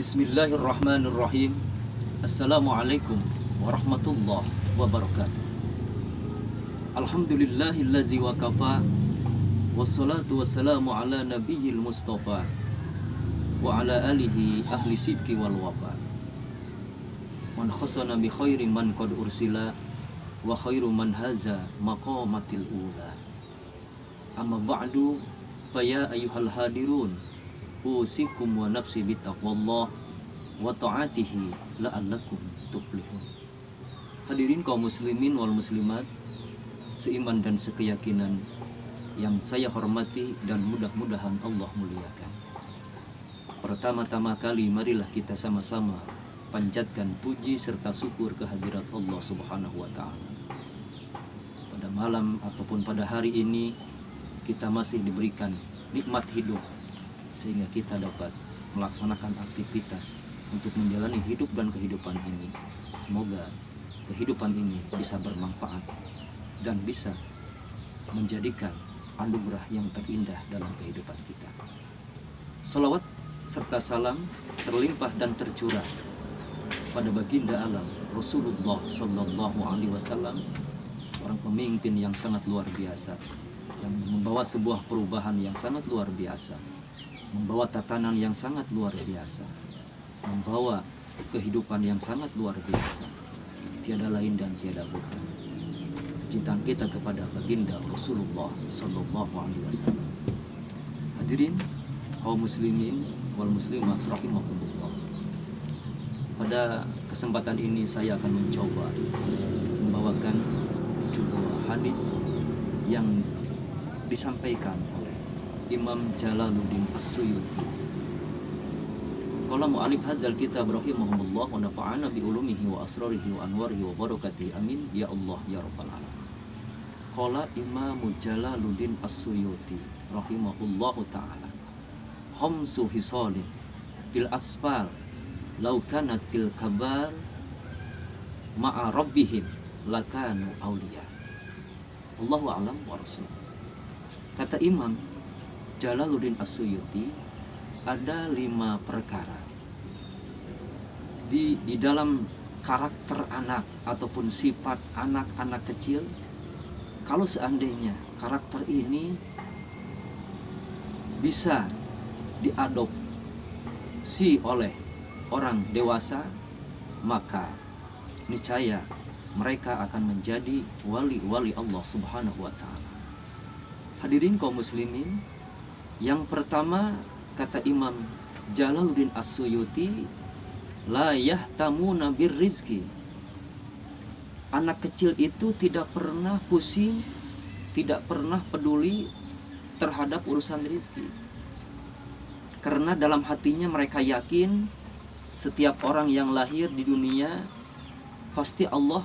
Bismillahirrahmanirrahim. Assalamualaikum warahmatullahi wabarakatuh. Alhamdulillahillazi wa kafa. Wassalatu wassalamu ala nabiyil mustafa wa ala alihi ahli sidqi wal wafa. Man khasana bi khairi man qad ursila wa khairu man haza maqamatil ula. Amma ba'du fa ya ayyuhal hadirun usikum wa nafsi bittaqwallah wa ta'atihi la'allakum tuflihun. Hadirin kaum muslimin wal muslimat seiman dan sekeyakinan yang saya hormati dan mudah-mudahan Allah muliakan. Pertama-tama kali marilah kita sama-sama panjatkan puji serta syukur kehadirat Allah Subhanahu wa taala. Pada malam ataupun pada hari ini kita masih diberikan nikmat hidup sehingga kita dapat melaksanakan aktivitas untuk menjalani hidup dan kehidupan ini. Semoga kehidupan ini bisa bermanfaat dan bisa menjadikan anugerah yang terindah dalam kehidupan kita. Salawat serta salam terlimpah dan tercurah pada baginda alam Rasulullah Sallallahu Alaihi Wasallam, orang pemimpin yang sangat luar biasa, yang membawa sebuah perubahan yang sangat luar biasa, membawa tatanan yang sangat luar biasa, membawa kehidupan yang sangat luar biasa. Tiada lain dan tiada bukan kecintaan kita kepada baginda Rasulullah Sallallahu Alaihi Wasallam. Hadirin kaum muslimin wal muslimat rahimakumullah. Pada kesempatan ini saya akan mencoba membawakan sebuah hadis yang disampaikan oleh Imam Jalaluddin As-Suyuti. Qala mu'alif hadzal kitab rahimahumullah wa nafa'ana bi ulumihi wa asrarihi wa anwarihi wa barakatihi amin ya Allah ya rabbal alamin. Qala Imam Jalaluddin As-Suyuti rahimahullahu ta'ala, khamsu hisalin bil asfal law kanat til kabar ma'a rabbihim lakanu awliya. Allahu a'lam wa rasul. Kata Imam Jalaluddin As-Suyuti, ada 5 perkara di dalam karakter anak ataupun sifat anak-anak kecil. Kalau seandainya karakter ini bisa diadopsi oleh orang dewasa, maka niscaya mereka akan menjadi wali-wali Allah Subhanahu wa taala. Hadirin kaum muslimin, yang pertama kata Imam Jalaluddin As-Suyuti, la yahtamuna birrizqi. Anak kecil itu tidak pernah pusing, tidak pernah peduli terhadap urusan rezeki. Karena dalam hatinya mereka yakin setiap orang yang lahir di dunia pasti Allah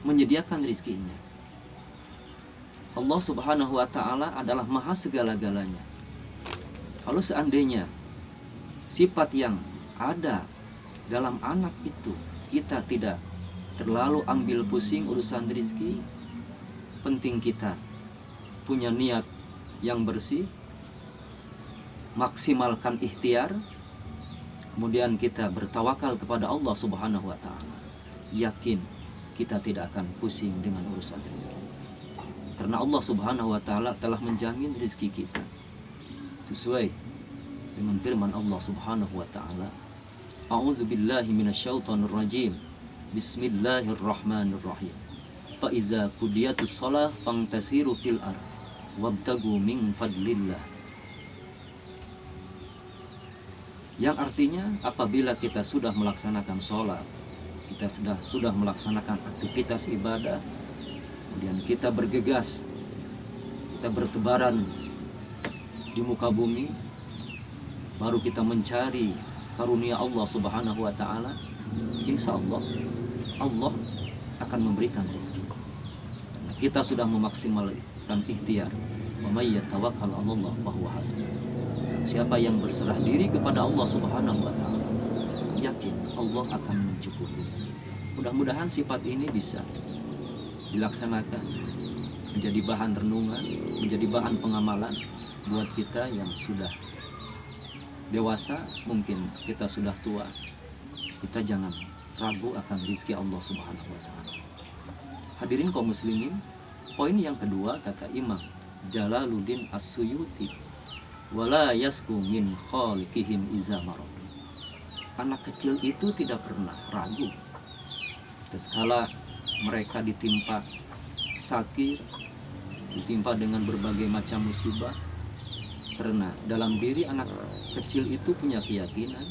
menyediakan rezekinya. Allah Subhanahu wa ta'ala adalah maha segala-galanya. Kalau seandainya sifat yang ada dalam anak itu kita tidak terlalu ambil pusing urusan rezeki, penting kita punya niat yang bersih, maksimalkan ikhtiar, kemudian kita bertawakal kepada Allah Subhanahu wa ta'ala, yakin kita tidak akan pusing dengan urusan rezeki. Karena Allah Subhanahu wa ta'ala telah menjamin rezeki kita sesuai dengan firman Allah Subhanahu wa ta'ala, a'udzubillahi minasyaitonir rajim, bismillahirrahmanirrahim, fa iza qudiyatus shalah fantasiru fil ard wabtagu min fadlillah. Yang artinya apabila kita sudah melaksanakan sholat, kita sudah melaksanakan aktivitas ibadah, kemudian kita bergegas, kita bertebaran di muka bumi, baru kita mencari karunia Allah Subhanahu wa ta'ala, insya Allah Allah akan memberikan rezeki. Kita sudah memaksimalkan ikhtiar, wa may yatawakkal 'alallah fa huwa hasbuh. Siapa yang berserah diri kepada Allah Subhanahu wa ta'ala, yakin Allah akan mencukupi. Mudah-mudahan sifat ini bisa dilaksanakan, menjadi bahan renungan, menjadi bahan pengamalan buat kita yang sudah dewasa, mungkin kita sudah tua, kita jangan ragu akan rizki Allah Subhanahu wa Ta'ala. Hadirin kaum muslimin, poin yang kedua kata Imam Jalaluddin As-Suyuti, wala yasku min khaliqihim iza marad. Anak kecil itu tidak pernah ragu tatkala mereka ditimpa sakit, ditimpa dengan berbagai macam musibah, karena dalam diri anak kecil itu punya keyakinan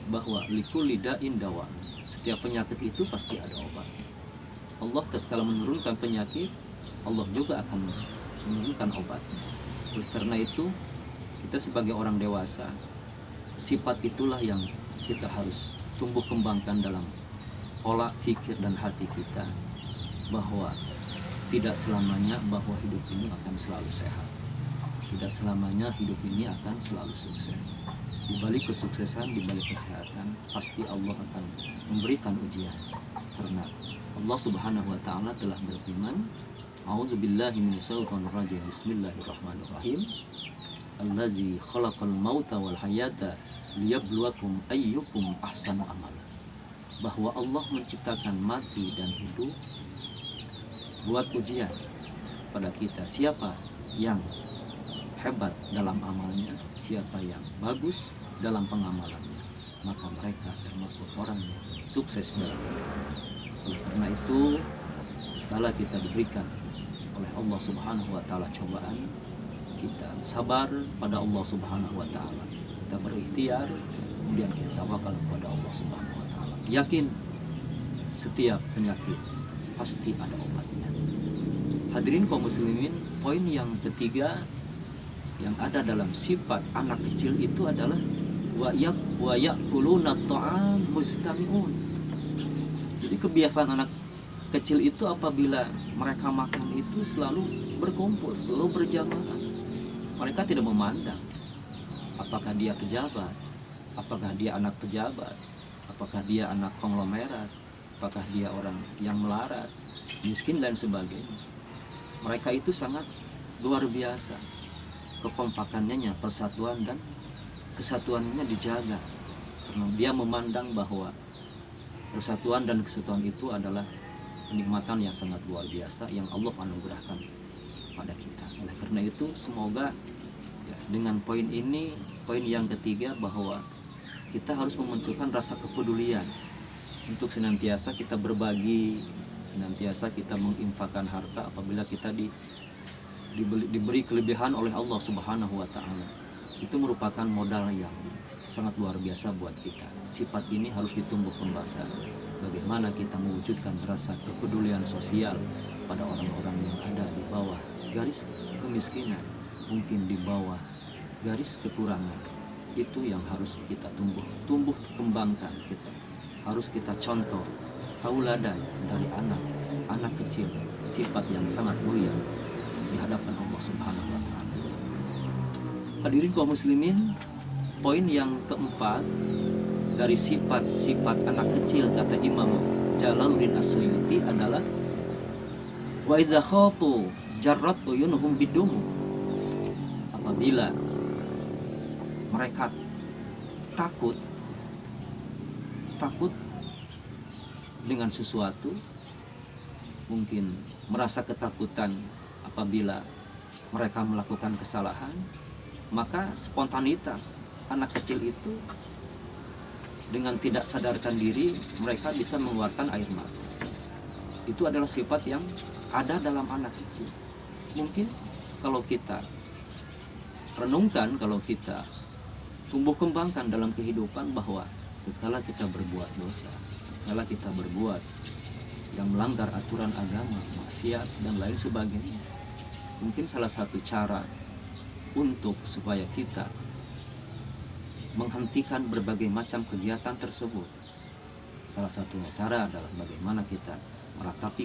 bahwa likulli da'in dawa, setiap penyakit itu pasti ada obat. Allah tatkala menurunkan penyakit, Allah juga akan menurunkan obatnya. Karena itu kita sebagai orang dewasa, sifat itulah yang kita harus tumbuh kembangkan dalam pola pikir dan hati kita, bahwa tidak selamanya bahwa hidup ini akan selalu sehat, tidak selamanya hidup ini akan selalu sukses. Di balik kesuksesan, di balik kesehatan, pasti Allah akan memberikan ujian. Karena Allah Subhanahu wa Ta'ala telah berfirman, A'udzubillahi minasyaitonir rajim, Bismillahirrahmanirrahim, Allazi khalaqal mauta wal hayata liyabluwakum ayyukum ahsanu amala. Bahwa Allah menciptakan mati dan hidup buat ujian pada kita, siapa yang hebat dalam amalnya, siapa yang bagus dalam pengamalannya, maka mereka termasuk orang yang sukses dalam hidup. Oleh karena itu, sekala kita diberikan oleh Allah Subhanahu wa Ta'ala cobaan, kita sabar pada Allah Subhanahu wa Ta'ala, kita berikhtiar, kemudian kita tawakal kepada Allah Subhanahu wa Ta'ala. Yakin setiap penyakit pasti ada obatnya. Hadirin kaum muslimin, poin yang ketiga yang ada dalam sifat anak kecil itu adalah wa ya'kuluna ta'am mustami'un. Jadi kebiasaan anak kecil itu apabila mereka makan itu selalu berkumpul, selalu berjamaah. Mereka tidak memandang apakah dia pejabat, apakah dia anak pejabat, apakah dia anak konglomerat, apakah dia orang yang melarat, miskin dan sebagainya. Mereka itu sangat luar biasa. Kekompakannya, persatuan dan kesatuannya dijaga. Karena dia memandang bahwa persatuan dan kesatuan itu adalah kenikmatan yang sangat luar biasa yang Allah anugerahkan pada kita. Oleh karena itu, semoga ya, dengan poin ini, poin yang ketiga, bahwa kita harus memunculkan rasa kepedulian untuk senantiasa kita berbagi, senantiasa kita menginfakkan harta apabila kita diberi kelebihan oleh Allah Subhanahu wa Ta'ala. Itu merupakan modal yang sangat luar biasa buat kita. Sifat ini harus ditumbuh kembangkan. Bagaimana kita mewujudkan rasa kepedulian sosial pada orang-orang yang ada di bawah garis kemiskinan, mungkin di bawah garis kekurangan. Itu yang harus kita tumbuh kembangkan. Kita harus kita contoh tauladan dari anak kecil, sifat yang sangat mulia di hadapan Allah Subhanahu wa Ta'ala. Hadirin kaum muslimin, poin yang keempat dari sifat-sifat anak kecil kata Imam Jalaluddin As-Suyuti adalah wa iza khafu jarrat uyunuhum bidum. Apabila mereka takut dengan sesuatu, mungkin merasa ketakutan apabila mereka melakukan kesalahan, maka spontanitas anak kecil itu dengan tidak sadarkan diri mereka bisa mengeluarkan air mata. Itu adalah sifat yang ada dalam anak kecil. Mungkin kalau kita renungkan, kalau kita tumbuh kembangkan dalam kehidupan, bahwa setelah kita berbuat dosa, setelah kita berbuat yang melanggar aturan agama, maksiat dan lain sebagainya, mungkin salah satu cara untuk supaya kita menghentikan berbagai macam kegiatan tersebut, salah satunya cara adalah bagaimana kita meratapi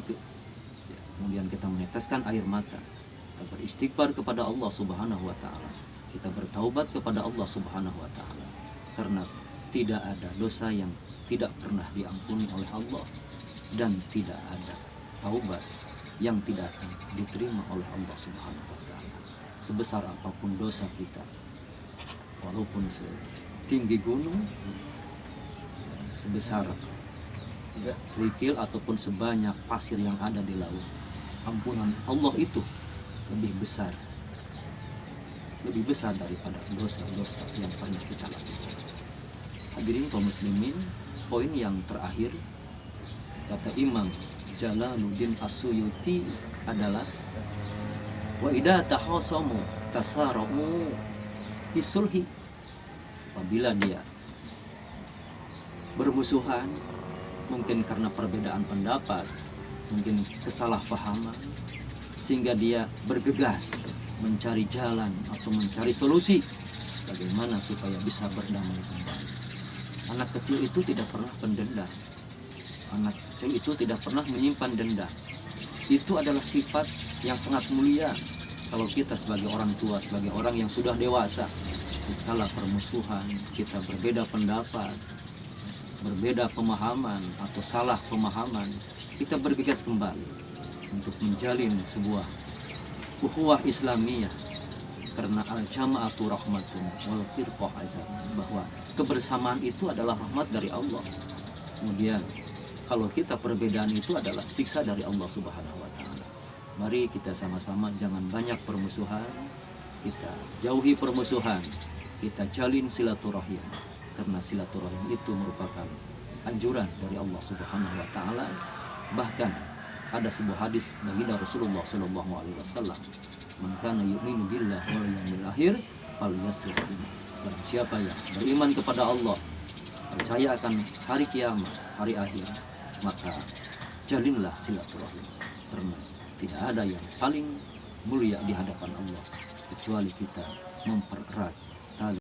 kemudian kita meneteskan air mata, kita beristighfar kepada Allah Subhanahu wa Ta'ala, kita bertaubat kepada Allah Subhanahu wa Ta'ala. Karena tidak ada dosa yang tidak pernah diampuni oleh Allah, dan tidak ada taubat yang tidak akan diterima oleh Allah Subhanahu wa Ta'ala. Sebesar apapun dosa kita, walaupun tinggi gunung, sebesar kerikil ataupun sebanyak pasir yang ada di laut. Ampunan Allah itu lebih besar daripada dosa-dosa yang pernah kita lakukan. Hadirin kaum muslimin, poin yang terakhir kata Imam Jalaluddin As-Suyuti adalah wa idza tahasamu tasaramu bisulhi. Apabila dia bermusuhan, mungkin karena perbedaan pendapat, mungkin kesalahpahaman, sehingga dia bergegas mencari jalan atau mencari solusi bagaimana supaya bisa berdamai kembali. Anak kecil itu tidak pernah pendendam. Anak kecil itu tidak pernah menyimpan dendam. Itu adalah sifat yang sangat mulia kalau kita sebagai orang tua, sebagai orang yang sudah dewasa, di skala permusuhan, kita berbeda pendapat, berbeda pemahaman atau salah pemahaman, kita bergegas kembali untuk menjalin sebuah ukhuwah Islamiyah, karena al-jama'atu rahmatun wal firqah azab, bahwa kebersamaan itu adalah rahmat dari Allah. Kemudian kalau kita perbedaan itu adalah siksa dari Allah Subhanahu wa taala. Mari kita sama-sama jangan banyak permusuhan, kita jauhi permusuhan, kita jalin silaturahim, karena silaturahim itu merupakan anjuran dari Allah Subhanahu wa taala. Bahkan ada sebuah hadis baginda Rasulullah sallallahu alaihi wasallam, "Man kana yu'minu billahi wal yawmil akhir falyasir." Barang siapa yang beriman kepada Allah, percaya akan hari kiamat, hari akhir, maka jalinlah silaturahim, karena tidak ada yang paling mulia di hadapan Allah kecuali kita mempererat